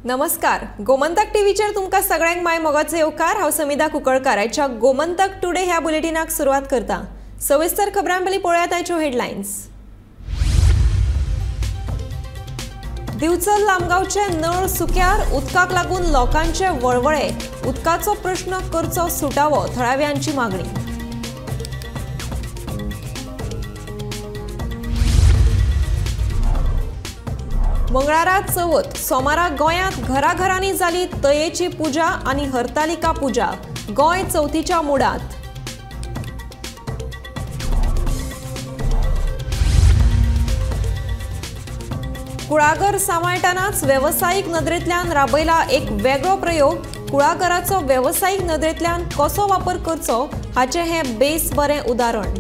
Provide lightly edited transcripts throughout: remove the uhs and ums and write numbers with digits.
नमस्कार. गोमंतक टीव्हीचेर तुमकां सगळ्यांक माय मोगाचो येवकार. हांव समिधा कुंकळकार. आयच्या गोमंतक टुडे ह्या बुलेटिनाक सुरवात करता. सविस्तर खबरां पयलीं पळयात आयच्यो हेडलायन्स. दिवचल लामगांवचे नळ सुक्यार, उदकाक लागून लोकांचे वळवळे. उदकाचो प्रश्न करचो सुटावो, थळाव्यांची मागणी. मंगळारा चवथ. सोमारा गोंयांत घराघरांनी जाली तयेची पुजा आनी हरतालिका पुजा. गोंय चवथीच्या मुडांत. कुळागर सांबाळटनाच वेवसायीक नदरेंतल्यान राबयला एक वेगळो प्रयोग. कुळागराचो वेवसायीक नदरेंतल्यान कसो वापर करचो हाचें हें बेस बरें उदाहरण.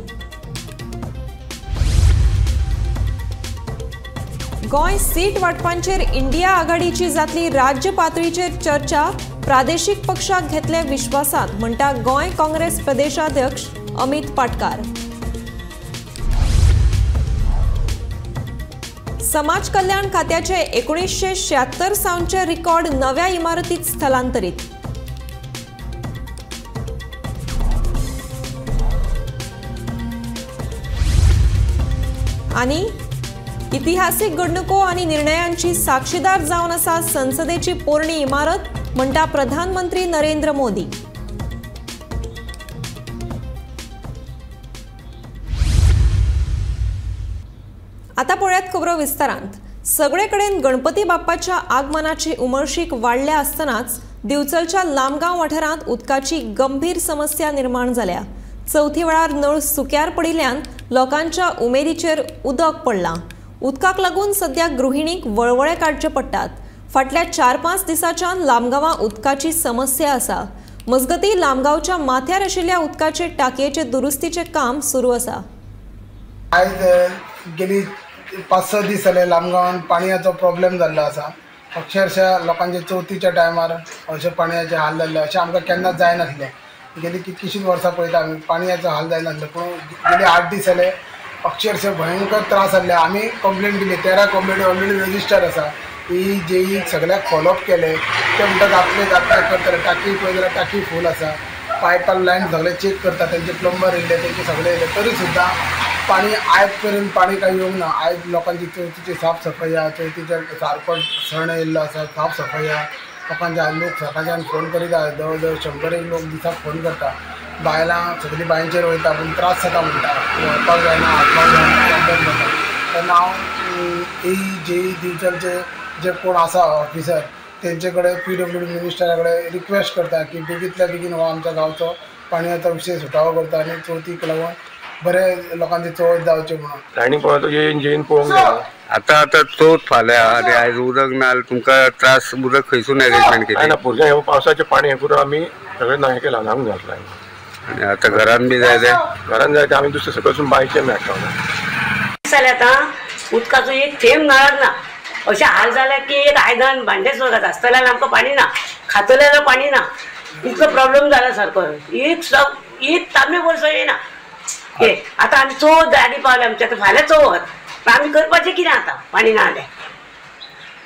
गोंय सीट वांटपांचेर इंडिया आघाडीची जातली राज्य पातळीचेर चर्चा. प्रादेशीक पक्षाक घेतले विश्वासात, म्हणटा गोंय काँग्रेस प्रदेशाध्यक्ष अमित पाटकार. समाज कल्याण खात्याचे 1976 सावनचे रिकॉर्ड नव्या इमारतीत स्थलांतरीत. आणि इतिहासीक घडणुको आणि निर्णयांची साक्षीदार जावन आसा संसदेची पोरणी इमारत, म्हणटा प्रधानमंत्री नरेंद्र मोदी. आता पळयात खबरो विस्तारांत. सगळे कडेन गणपती बाप्पाच्या आगमनाची उमळशीक वाडल्या आसतनाच दिवचलच्या लामगांव वाठारांत उदकाची गंभीर समस्या निर्माण जाल्या. चवथी वेळार नळ सुक्यार पडिल्ल्यान लोकांच्या उमेदीचेर उदक पडलां. उदकाक लागून सध्या गृहिणींक वळवळे काडचे पडटात. फाटल्या 4-5 दिसांच्यान लामगांवां उदकाची समस्या आसा. मजगतीं लामगांवच्या माथ्यार आशिल्ल्या उदकाचे टाकयेचे दुरुस्तीचे काम सुरू आसा. आयज गेली 5-6 दीस जाले लामगांवान पाणयाचो प्रॉब्लेम जाल्लो आसा. अक्षरशः लोकांचे चवथीच्या टायमार अशें पाणयाचे हाल जाल्ले अशें आमकां केन्नाच जायनासलें. गेली कितकीशींच वर्सां पळयता आमी पाणयाचो हाल जायनासले, पूण गेले 8 दीस जाले अक्षरशः भयंकर त्रास जाल्ले. आमी कंप्लेन दिली, 13 कंप्लेनी ऑलरेडी रजिस्टर आसा. जेई सगळ्याक फॉलोअप केले ते म्हणटात जातले करतले. टाकी पळय जाल्यार टाकी फूल आसा. पायपान लायन सगळे चेक करता, तेंचे प्लंबर येयले, तेंचे सगळे येयले, तरी सुद्दां पाणी आयज पर्यंत पाणी काही येवंक ना. आयज लोकांची चवथीची साफ सफाई आहा, चवथीचे सारको सण येयल्लो आसा, साफ सफाई आहा. लोकांचे लोक सकाळच्यान फोन करीत आहा, जवळ 100 लोक दिसाक फोन करता. बायलां सगळीं बांयचेर वयता, पूण त्रास जाता म्हणटा, वळपाक जायना, हातपाक जायना, प्रॉब्लेम जाता. तेन्ना हांव दिवचलचे जे कोण आसा ऑफिसर तेंचे कडेन PWD मिनिस्टरा कडेन रिक्वेस्ट करता की बेगींतल्या बेगीन हो आमच्या गांवचो पाणयाचो विशय सुटावो करता आनी चवथीक लागून बरे लोकांची चवथ जावची म्हणून. ताणी पळोवन येवन पळोवंक जाय. आता चवथ फाल्यां आनी आयज उदक ना, तुमकां त्रास उदक खंयसून अरेंजमेंट केली? ना भुरग्यां हे पावसाचें पाणी हें करून आमी सगळें हें केलां, लावूंक घातलां. आनी आतां घरान बी जाय ते घरान जाय ते आमी दुसरे सकयसून बांयचें मेळटा. जाल्यार आतां उदकाचो एक थेंब मेळना. अशें हाल जाल्यार की एक आयदन भांडे सुद्दां घासतल्यार आमकां पाणी ना, खातल्यार पाणी ना. इतलो प्रॉब्लेम जाला सारको. एक तांबे वर्स येना. आतां आमी चवथ आनी पावले आमचे, आतां फाल्यां चवथ. आमी करपाचें कितें आतां पाणी ना जाल्यार?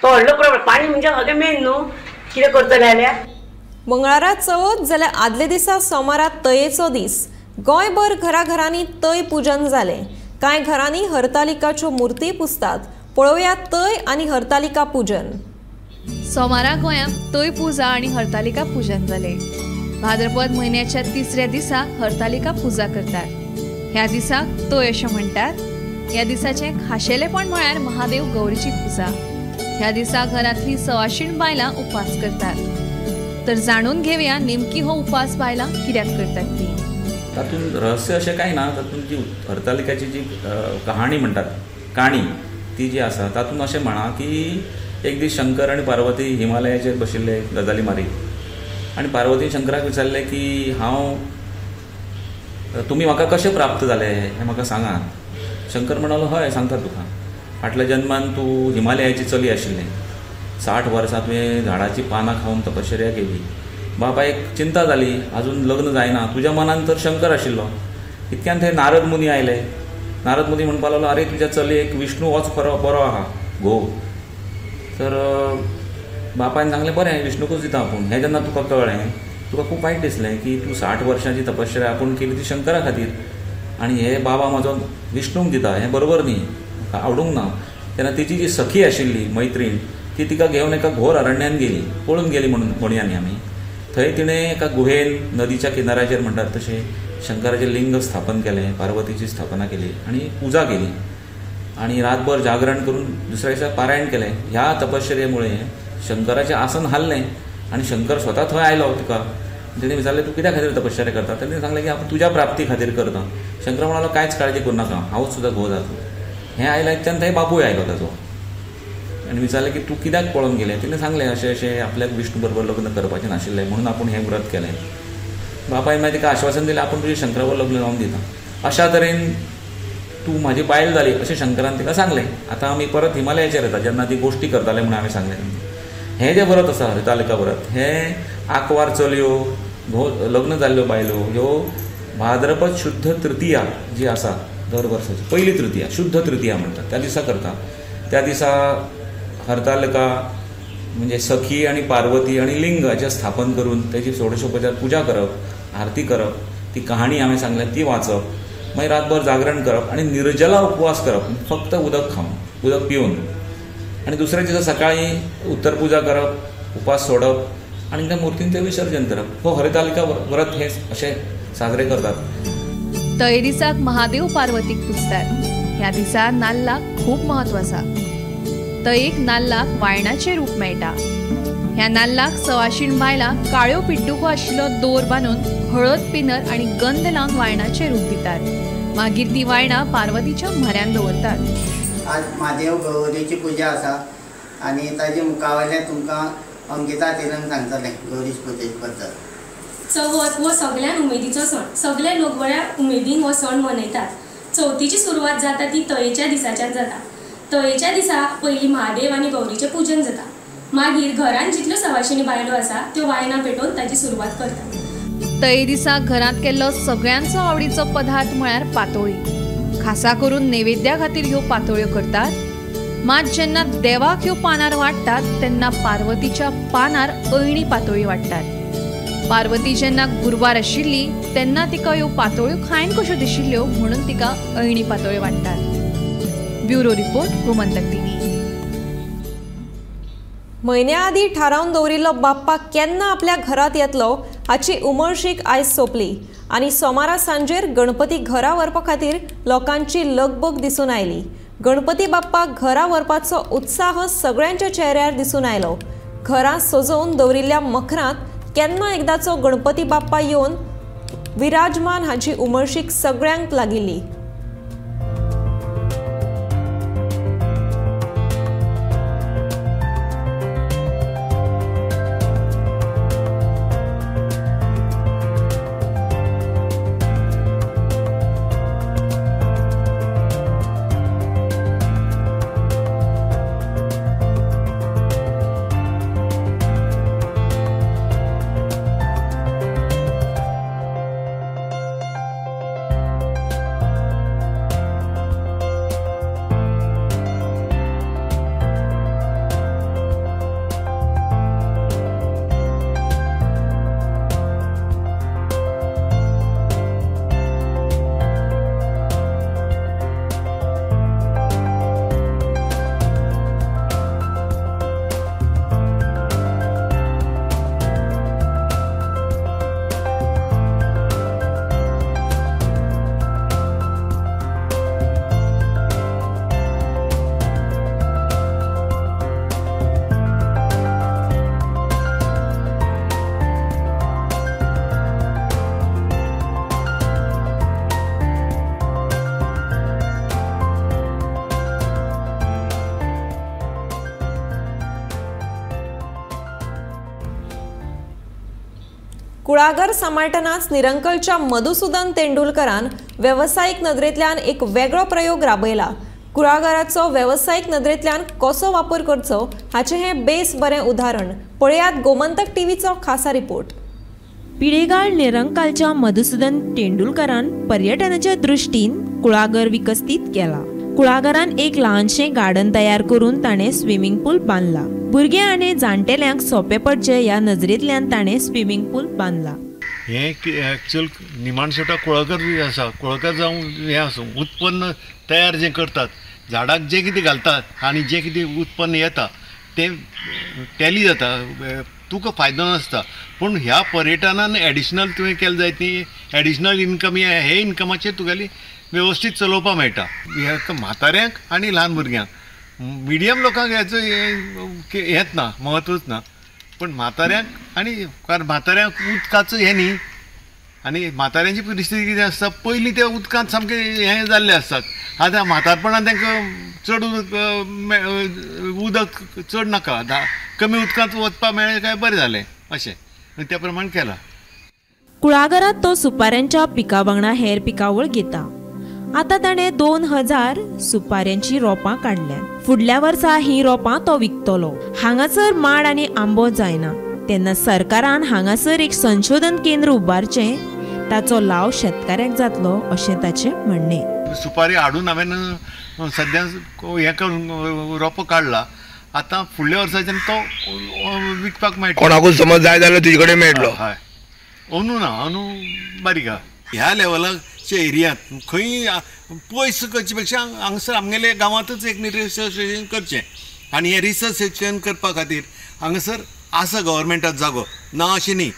तो व्हडलो प्रॉब्लेम. पाणी म्हणजे सगळें मेन न्हू, कितें करतले जाल्यार. मंगळारा चवथ जाल्यार आदले दिसा सोमारा तयेचो दीस. गोंयभर घराघरांनी तय पुजन जालें. कांय घरांनी हरतालिकाच्यो मुर्ती पुजतात. पळोवया तय आनी हरतालिका पूजन. सोमारा गोंयांत तय पुजा आनी हरतालिका पूजन जालें. भाद्रपद म्हयन्याच्या 3ऱ्या दिसा हरतालिका पुजा करतात. ह्या दिसाक तय अशें म्हणटात. ह्या दिसाचें खाशेलेपण म्हळ्यार महादेव गौरीची पुजा. ह्या दिसा घरांतलीं सवाशीण बायलां उपास करतात. तर जाणून घेवया नेमकी हो उपास बायलां कित्याक करतात ती. तातूंत रहस्य अशें कांय ना. तातूंत जी हरतालिकाची जी कहाणी म्हणटात, काणी ती जी आसा, तातूंत अशें म्हणा की एक दीस शंकर आनी पार्वती हिमालयाचेर बशिल्ले गजाली मारीत. आनी पार्वती शंकराक विचारलें की तुमी म्हाका कशें प्राप्त जाले हें म्हाका सांगात. शंकर म्हणलो हय सांगता तुका. फाटल्या जन्मान तूं हिमालयाची चली आशिल्लें. 60 वर्सां तुवें झाडाची पानां खावन तपश्चर्या केली. बापायक चिंता जाली, आजून लग्न जायना. तुज्या मनान तर शंकर आशिल्लो. इतक्यान थंय नारद मुनी आयले. नारद मुनी म्हणपाक लागलो, अरे तुज्या चलयेक विष्णू होच बरो आहा घोव. तर बापायन सांगलें बरें विष्णूकूच दिता आपूण. हें जेन्ना तुका कळ्ळें तुका खूब वायट दिसलें की तूं 60 वर्सांची तपश्चर्या आपूण केली ती शंकरा खातीर आनी हे बाबा म्हाजो विष्णूक दिता, हें बरोबर न्ही, म्हाका आवडूंक ना. तेन्ना तिची जी सखी आशिल्ली मैत्रीण ती तिका घेवन एका घोर अरण्यान गेली, पळून गेली म्हणूया न्ही आमी. थंय तिणें एका गुहेन नदीच्या किनाऱ्याचेर म्हणटात तशें शंकराचें लिंग स्थापन केलें, पार्वतीची स्थापना केली आनी पुजा केली आनी रातभर जागरण करून दुसऱ्या दिसा पारायण केलें. ह्या तपश्चर्ये शंकराचें आसन हाल्लें आनी शंकर स्वता थंय आयलो तिका. तेणें विचारलें तूं कित्या खातीर तपश्चर्या करता. तेणें सांगलें की हांव तुज्या प्राप्ती खातीर करता. शंकर म्हणालो कांयच काळजी करूं नाका, हांवूच सुद्दां घोव जाता. हें आयल्याच्यान थंय बापूय आयलो ताजो आनी विचारलें की तूं कित्याक पळोवन गेलें. तिणें सांगलें अशें आपल्याक विष्णू बरोबर लग्न करपाचें नाशिल्लें म्हणून आपूण हें व्रत केलें. बापायन मागीर तिका आश्वासन दिलें आपूण तुजें शंकरा बरोबर लग्न लावन दिता. अशा तरेन तूं म्हाजी बायल जाली अशें शंकरान तिका सांगलें. आतां आमी परत हिमालयाचेर येता जेन्ना ती गोश्टी करताले म्हणून हांवें सांगलें. हें जें व्रत आसा हरतालिका व्रत हें आंकवार चलयो लग्न जाल्ल्यो बायलो ह्यो भाद्रपद शुद्ध तृतीया जी आसा दर वर्साची पयली तृतीया शुद्ध तृतीया म्हणटात त्या दिसा करता. त्या दिसा हरतालिका म्हणजे सखी आनी पार्वती आनी लिंग हाचें स्थापन करून तेची षोडशोपचार पुजा करप, आरती करप, ती कहाणी हांवें सांगल्या ती वाचप, मागीर रातभर जागरण करप आनी निर्जला उपवास करप, फक्त उदक खावन उदक पिवन आनी दुसऱ्या दिसा सकाळीं उत्तर पुजा करप, उपास सोडप आनी त्या मुर्तींचें विसर्जन करप. हो हरतालिका व्रत हे अशें साजरे करतात. तय दिसाक महादेव पार्वतीक पुजतात. ह्या दिसा नाल्लाक खूब महत्व आसा. तयेक नाल्लाक वायणाचें रूप मेळटा. ह्या नाल्लाक सवाशीण बायलां काळ्यो पिड्डुको आशिल्लो दोर बांदून हळद पिनर आनी गंध लावन वायणाचें रूप दितात. मागीर ती वायणां पार्वतीच्या म्हऱ्यान दवरतात. आज महादेव गौरीची पुजा आसा आनी ताजे मुखा वयल्यान तुमकां अंकिता तिरन सांगतलें गौरीच पुजेची पद्दत. चवथ हो सगळ्यान उमेदीचो सण. सगळे लोक बऱ्या उमेदीन हो सण मनयतात. चवथीची सुरवात जाता ती तयेच्या दिसाच्यान जाता. तयेच्या दिसा पयलीं महादेव आनी गौरीचें पुजन जाता. मागीर घरान जितल्यो सवाशिणी बायलो आसा त्यो वायनां पेटोवन ताची सुरवात करतात. तय दिसा घरांत केल्लो सगळ्यांचो आवडीचो पदार्थ म्हळ्यार पातोळी. खासा करून नैवेद्या खातीर ह्यो पातोळ्यो करतात. मात जेन्ना देवाक ह्यो पानार वाडटात तेन्ना पार्वतीच्या पानार अयणी पातोळी वाडटात. पार्वती जेन्ना गुरवार आशिल्ली तेन्ना तिका ह्यो पातोळ्यो खायन कश्यो दिशिल्ल्यो म्हणून तिका अयणी पातोळ्यो वाडटात. Bureau report Gomantak TV. म्हयन्या आदीं थारावन दवरिल्लो बाप्पा केन्ना आपल्या घरांत येतलो हाची उमळशीक आयज सोंपली आनी सोमारा सांजेर गणपती घरा व्हरपा खातीर लोकांची लगबग दिसून आयली. गणपती बाप्पा घरा व्हरपाचो उत्साह सगळ्यांच्या चेहऱ्यार दिसून आयलो. घरां सजोवन दवरिल्ल्या मखरांत केन्ना एकदाचो गणपती बाप्पा येवन विराजमान हाची उमळशीक सगळ्यांक लागिल्ली. कुळागर सांबाळटनाच निरंकलच्या मधुसूदन तेंडुलकरान वेवसायीक नदरेंतल्यान एक वेगळो प्रयोग राबयला. कुळागराचो वेवसायीक नदरेंतल्यान कसो वापर करचो हाचें हें बेस बरें उदाहरण. पळयात गोमंतक टीव्हीचो खासा रिपोर्ट. पिळेगाळ निरंकालच्या मधुसूदन तेंडुलकरान पर्यटनाच्या दृश्टीन कुळागर विकसीत केला. कुळागरान एक ल्हानशें गार्डन तयार करून ताणें स्विमींग पूल बांदला. भुरगे आनी जाणटेल्यांक सोंपें पडचें ह्या नजरेंतल्यान ताणें स्विमींग पूल बांदला. हे एक्चुअल निमाणसोटा कुळागर आसा, कुळागर जावं हें आसूं उत्पन्न तयार जें करतात, झाडाक जें कितें घालतात आनी जें कितें उत्पन्न येता तें टॅली जाता, तुका फायदो नासता. पूण ह्या पर्यटनान एडिशनल तुवें केलें जाय ती एडिशनल इनकम हे इनकमाचेर तुगेली वेवस्थीत चलोवपाक मेळटा. ह्या म्हाताऱ्यांक आनी ल्हान भुरग्यांक मिडियम लोकांक हेचो हेंच ना, महत्वच ना. पण म्हाताऱ्यांक आनी कारण म्हाताऱ्यांक उदकाचो हें न्ही, आनी म्हाताऱ्यांची परिस्थिती कितें आसता, पयलीं त्या उदकांत सामकें हें जाल्लें आसतात. आतां म्हातारपणांत तांकां चड उदक चड नाका, कमी उदकांत वचपाक मेळ्ळें काय बरें जालें अशें त्या प्रमाणे केलां. कुळागरांत तो सुपाऱ्यांच्या पिका वांगडा हेर पिकावळ घेता. आतां ताणें 2000 सुपाऱ्यांची रोपां काडल्यात. फुडल्या वर्सा ही रोपां तो विकतलो. हांगासर माड आनी आंबो जायना तेन्ना सरकारान हांगासर एक संशोधन केंद्र उबारचें, ताचो लाव शेतकाऱ्यांक जातलो अशें ताचें म्हणणें. सुपारी हाडून हांवें सद्या हें करून रोपो काडला. आतां फुडल्या वर्साच्यान तो विकपाक मेळटा. कोणाकूच समज जाय जाल्यार तुजे कडेन मेळटलो. हय, अंदू ना, अंदू बारीक आहा. ह्या लेवलाच्या एरियांत खंय पयस करचे पेक्षा हांगासर आमगेले गांवांतच एक रिसर्च स्टेशन करचें. आनी हें रिसर्च स्टेशन करपा खातीर हांगासर आसा गव्हर्मेंटाचो जागो, ना अशें न्ही.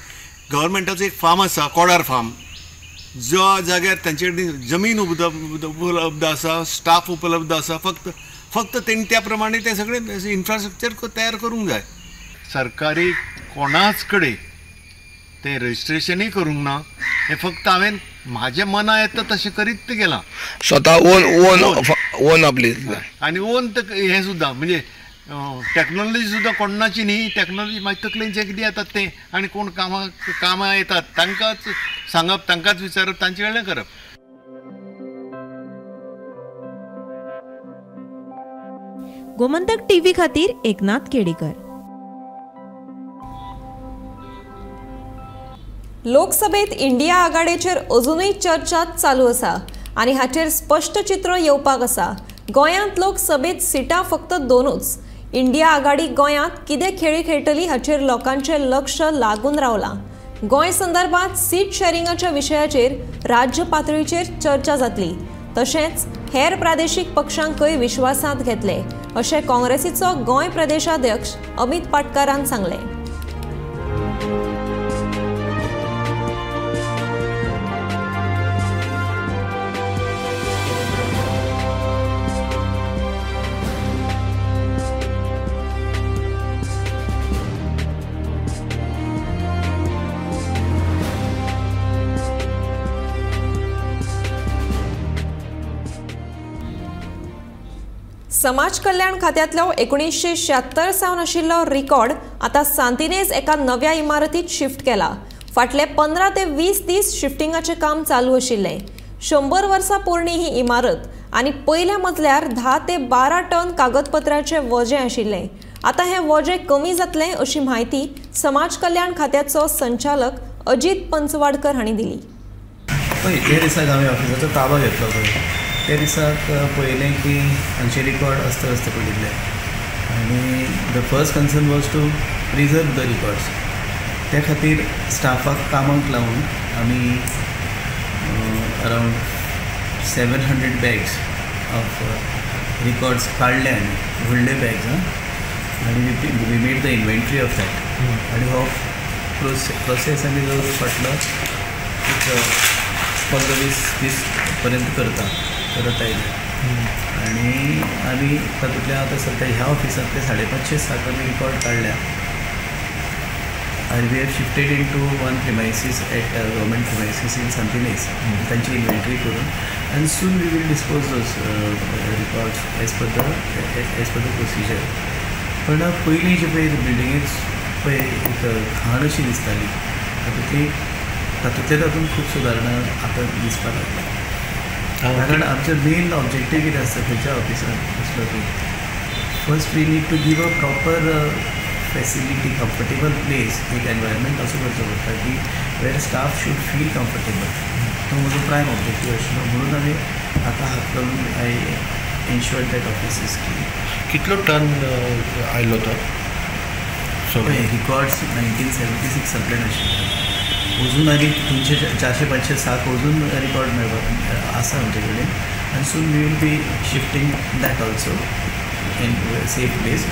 गव्हर्मेंटाचो एक फार्म आसा, कोडार फार्म, ज्या जाग्यार तांचे कडेन जमीन उपलब्ध आसा, स्टाफ उपलब्ध आसा. फक्त तेणी त्या प्रमाणे तें सगळें इन्फ्रास्ट्रक्चर तयार करूंक जाय. सरकारी कोणाच कडेन तें रजिस्ट्रेशनय करूंक ना. हें फक्त हांवें म्हाज्या मना येता तशें करीत गेलां. स्वता ओन आपली आनी ओन हें सुद्दां म्हणजे टॅक्नॉलॉजी सुद्दां कोणाची न्ही. टॅक्नॉलॉजी मागीर तकलेन जें कितें येतात तें आनी कोण कामां येतात तांकांच सांगप, तांकांच विचारप, तांचे कडल्यान करप. गोमंतक टीव्ही खातीर एकनाथ केडेकर. लोकसभेत इंडिया आघाडीचेर अजूनय चर्चा चालू आसा आनी हाचेर स्पश्ट चित्र येवपाक आसा. गोंयांत लोकसभेत सिटां फक्त 2च. इंडिया आघाडी गोंयांत कितें खेळी खेळटली हाचेर लोकांचें लक्ष लागून रावलां. गोंय संदर्भात सीट शेअरिंगाच्या विशयाचेर राज्य पातळीचेर चर्चा जातली. तशेंच हेर प्रादेशीक पक्षांकय विश्वासांत घेतले अशें काँग्रेसीचो गोंय प्रदेशाध्यक्ष अमित पाटकारान सांगलें. समाज कल्याण खात्यातलो 1976 सावन आशिल्लो रिकॉर्ड आता सांतिनेज एका नव्या इमारतीत शिफ्ट केला. फाटले 15 ते 20 दीस शिफ्टिंगाचे काम चालू आशिल्ले. 100 वर्सां पोरणी ही इमारत आणि पहिल्या मजल्यार 10 ते 12 टन कागदपत्राचे वजे आशिल्ले. आता हे वजे कमी जातले अशी माहिती समाज कल्याण खात्याचो संचालक अजित पंचवाडकर हांणी दिली. ते दिसाक हांवें ऑफिसाचो ताबा घेतलो पळय, त्या दिसाक पळयलें की हांचे रिकॉर्ड अस्त पडिल्ले आनी the first concern was to preserve the records. त्या खातीर स्टाफाक कामाक लावून आमी अरावंड 700 बॅग्स ऑफ रिकॉर्ड्स काडले आनी व्हडले बॅग्स आनी we made the inventory of that. आनी हो प्रोसेस आमी जवळ फाटलो 15-20 दीस पर्यंत करत आयले आनी आमी तातूंतल्यान आतां सद्या ह्या ऑफिसांतले 550 साक आमी रिकॉर्ड काडल्या. आनी we have shifted in to one premises at government premises in Santinez, तांची इन्व्हेंटरी करून आनी soon we will dispose those records as per the procedure. पण पयलीं जे पळय बिल्डिंगेक पळय एक घाण अशी दिसताली, तातूंत खूब सुदारणा आतां दिसपाक लागल्या. कारण आमचें मेन ऑब्जेक्टीव कितें आसता खंयच्या ऑफिसांत असलो की first we need to give a proper facility, comfortable place, एक एनवायरमेंट असो करचो पडटा की where staff should feel comfortable. तो म्हजो प्रायम ऑब्जेक्टीव आशिल्लो. म्हणून आमी आतां हात घालून ensure that office is clean. कितलो टन आयलो तो सगळे रिकॉर्ड्स 1976 सगळे नाशिल्ले अजून आनी 400-500 साक अजून रिकॉर्ड मेळपाक आसा आमचे कडेन आनी soon we will be shifting that also in safe place.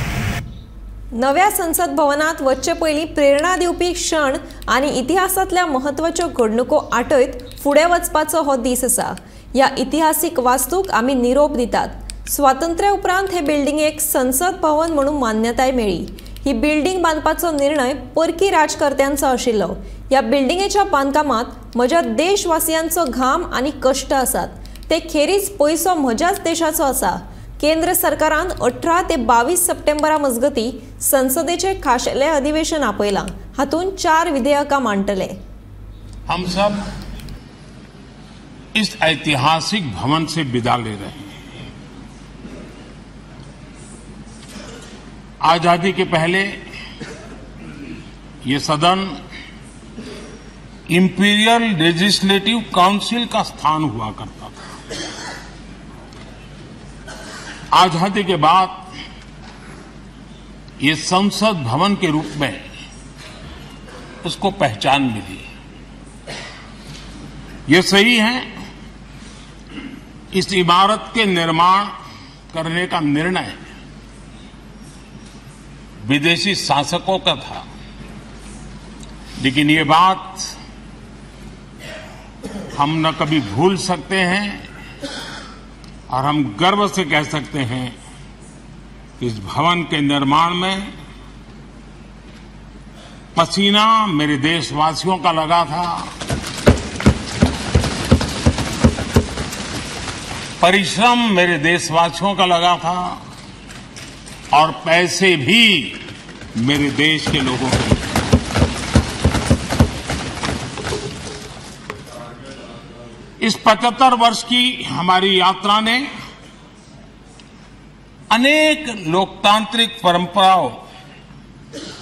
नव्या संसद भवनात वच्चे पयलीं प्रेरणा दिवपी क्षण आनी इतिहासांतल्या म्हत्वाच्यो घडणुको आटयत फुडें वचपाचो हो दीस आसा. ह्या इतिहासीक वास्तूक आमी निरोप दितात. स्वातंत्र्या उपरांत हे बिल्डिंगेक संसद भवन म्हणून मान्यताय मेळ्ळी. ही बिल्डिंग बांदपाचो निर्णय परकी राजकर्त्यांचो आशिल्लो. ह्या बिल्डिंगेच्या बांदकामांत म्हज्या देशवासियांचो घाम आनी कश्ट आसात. ते खेरीज पयसो म्हज्याच देशाचो आसा. केंद्र सरकारान 18 ते 22 सप्टेंबरा मजगती संसदेचे खाशेले अधिवेशन आपयलां. हातूंत 4 विधेयकां मांडटले. हम सब इस ऐतिहासिक भवन से विदा ले रहे हैं. आजादी के पहले ये सदन इंपीरियल लेजिस्लेटिव काउंसिल का स्थान हुआ करता था. आजादी के बाद ये संसद भवन के रूप में उसको पहचान मिली. ये सही है, इस इमारत के निर्माण करने का निर्णय विदेशी शासकों का था, लेकिन ये बात हम न कभी भूल सकते हैं और हम गर्व से कह सकते हैं कि इस भवन के निर्माण में पसीना मेरे देशवासियों का लगा था, परिश्रम मेरे देशवासियों का लगा था और पैसे भी मेरे देश के लोगों के. इस 75 वर्ष की हमारी यात्रा ने अनेक लोकतांत्रिक परंपराओं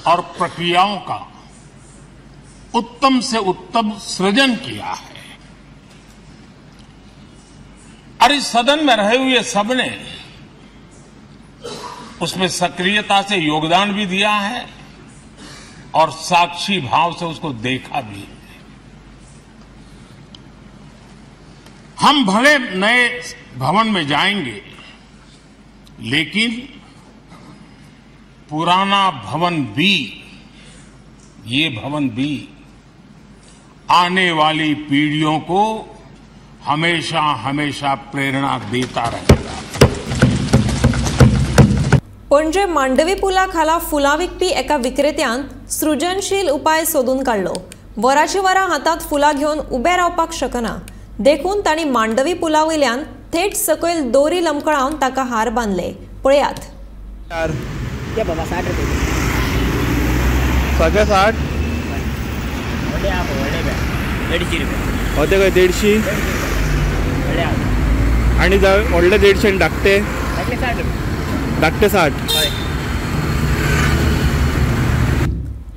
और प्रक्रियाओं का उत्तम से उत्तम सृजन किया है और इस सदन में रहे हुए सबने उसमें सक्रियता से योगदान भी दिया है और साक्षी भाव से उसको देखा भी है. हम भले नए भवन में जाएंगे, लेकिन पुराना भवन भी, ये भवन भी आने वाली पीढ़ियों को हमेशा हमेशा प्रेरणा देता रहेगा. पणजे मांडवी पुला खाला फुलां विकपी एका विक्रेत्यान सृजनशील उपाय सोदून काडलो. वराची वरां हातांत फुलां घेवन उबें रावपाक शकना. देखून तांणी मांडवी पुला वयल्यान थेट सकयल दोरी लमकळावन ताका हार बांदले. पळयात. सगळे 60 होते काय 150 आणि व्हडले 150 आणि धाकटे 60.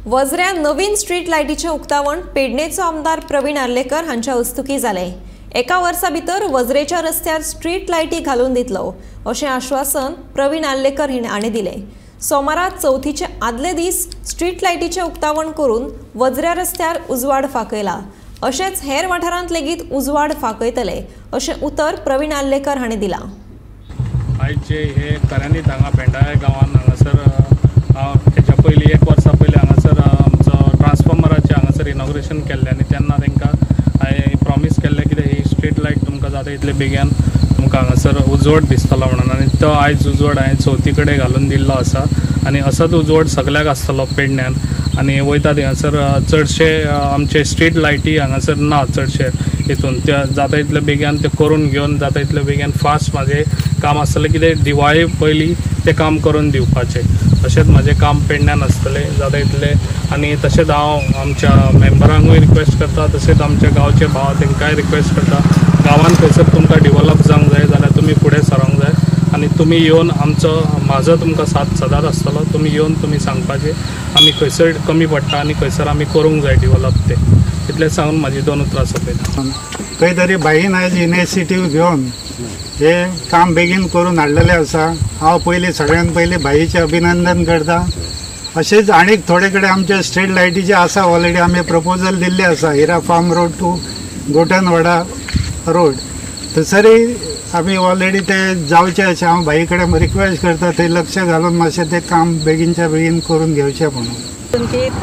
वज्र्या नवीन स्ट्रीट लायटीचें उक्तावण पेडणेचो आमदार प्रवीण आर्लेकर हांच्या हस्तुकी जालें. एका वर्सा भितर वज्रेच्या रस्त्यार स्ट्रीट लायटी घालून दितलो अशें आश्वासन प्रवीण आर्लेकर हांणी दिलें. सोमारा चवथीचे आदले दीस स्ट्रीट लायटीचें उक्तावण करून वज्र्या रस्त्यार उजवाड फाकयला. अशेंच हेर वाठारांत लेगीत उजवाड फाकयतले अशें उतर प्रवीण आर्लेकर हांणी दिलां. आयचे हे करांनीत हांगा पेंडाळे गांवांत हांगासर हेच्या पयलीं 1 वर्सा पयलीं हांगासर आमचो ट्रान्सफॉर्मराचें हांगासर इनॉग्रेशन केल्लें आनी तेन्ना तांकां हांवें प्रॉमीस केल्लें की ही स्ट्रीट लायट तुमकां जाता तितले बेगीन तुमकां हांगासर उजवड दिसतलो म्हणून. आनी तो आयज उजवड हांवें चवथी कडेन घालून दिल्लो आसा आनी असोच उजवड सगल्याक आसतलो पेडण्यान. आनी वयता हांगासर चडशे आमचे स्ट्रीट लायटी हांगासर ना चडशे हितून. ते जाता तितले बेगीन ते करून घेवन जाता तितले बेगीन फास्ट म्हाजें काम आसतलें कितें दिवाळे पयलीं तें काम करून दिवपाचें अशेंच म्हाजें काम पेडण्यान आसतलें जाता तितलें. आनी तशेंच हांव आमच्या मेंबरांकूय रिक्वेस्ट करता, तशेंच आमच्या गांवचे भाव तांकांय रिक्वेस्ट करता, गांवांत खंयसर तुमकां डेवलप जावंक जाय जाल्यार तुमी फुडें सरोंक जाय आनी तुमी येवन म्हाजो तुमकां साथ सदांच आसतलो. तुमी येवन तुमी सांगपाचें आमी खंयसर कमी पडटा आनी खंयसर आमी करूंक जाय डेवलप तें. इतलें सांगून म्हाजी 2 उतरां सोंपयता. खंय तरी बाईन आयज इनिशिएटीव घेवन हे काम बेगीन करून हाडलेलें आसा। हांव पयलीं सगळ्यान पयलीं भाईचें अभिनंदन करता। अशेंच आनीक थोडे कडेन आमचे स्ट्रीट लायटीचे आसा, ऑलरेडी आमी प्रपोजल दिल्ले आसा, हिरा फार्म रोड टू गोटनवाडा रोड, थंयसरय आमी ऑलरेडी ते जावचे अशें हांव भाई कडेन रिक्वेस्ट करता, थंय लक्ष घालून मातशें तें काम बेगीनच्या बेगीन करून घेवचें म्हणून।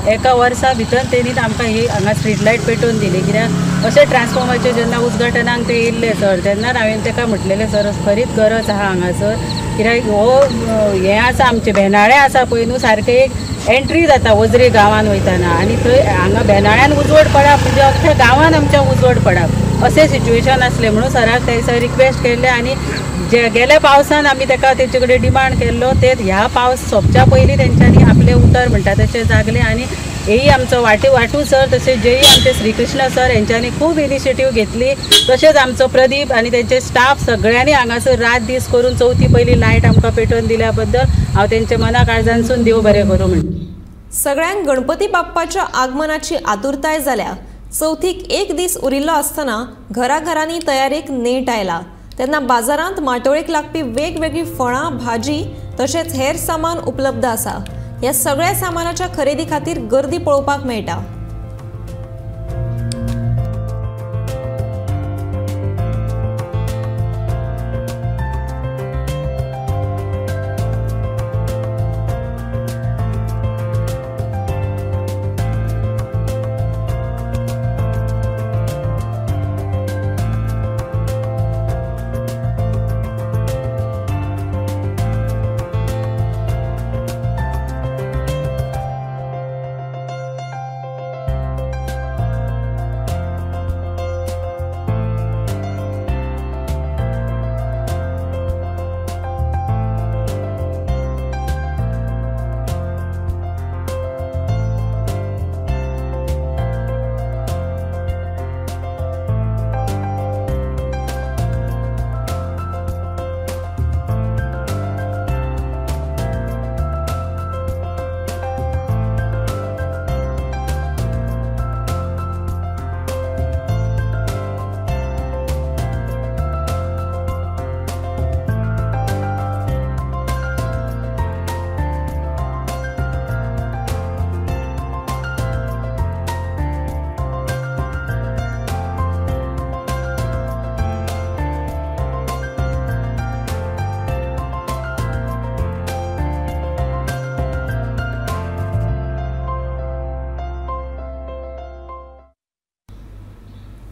एका वर्सा भितर तेणीच आमकां ही हांगा स्ट्रीट लायट पेटोवन दिली, कित्याक अशें ट्रान्सफॉर्मराचें जेन्ना उजगाटनाक ते येयल्ले सर तेन्नाच हांवें ताका म्हटलेलें सर खरीच गरज आहा हांगासर, कित्याक हो हें आसा आमचें भेनाळें आसा पळय न्हू, सारकें एक एंट्री जाता वजरी गांवांत वयताना, आनी थंय हांगा भेनाळ्यान उजवड पडप म्हणजे अख्ख्या गांवांत आमच्या उजवड पडप अशें सिच्युएशन आसलें म्हणून सराक थंयसर रिक्वेस्ट केल्लें। आनी जे गेल्या पावसान आमी ताका तेचे कडेन डिमांड केल्लो, ते ह्या पावस सोंपच्या पयलीं तेंच्यांनी आपलें उतर म्हणटा तशें जागलें। आनी हेय आमचो वाटू सर, तशेंच जेय आमचे श्रीकृष्ण सर हेंच्यांनी खूब इनिशिएटीव घेतली, तशेंच आमचो प्रदीप आनी तेंचे स्टाफ सगळ्यांनी हांगासर रात दीस करून चवथी पयली लायट आमकां पेटोवन दिल्या बद्दल हांव तेंचे मना काळजांसून देव बरें करूं म्हणटा। सगळ्यांक गणपती बाप्पाच्या आगमनाची आतुरताय जाल्या। चवथीक एक दीस उरिल्लो आसतना घराघरांनी तयारेक नेट आयला, तेन्ना बाजारांत माटोळेक लागपी वेगवेगळी फळां, भाजी तशेंच हेर सामान उपलब्ध आसा। ह्या सगळ्या सामानाच्या खरेदी खातीर गर्दी पळोवपाक मेळटा।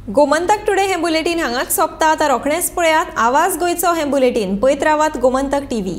गोमंतक टुडे हे बुलेटिन हांगाच सोंपता। आतां रोखडेंच पळयात आवाज गोंयचो हे बुलेटिन। पळयत रावात गोमंतक टीव्ही।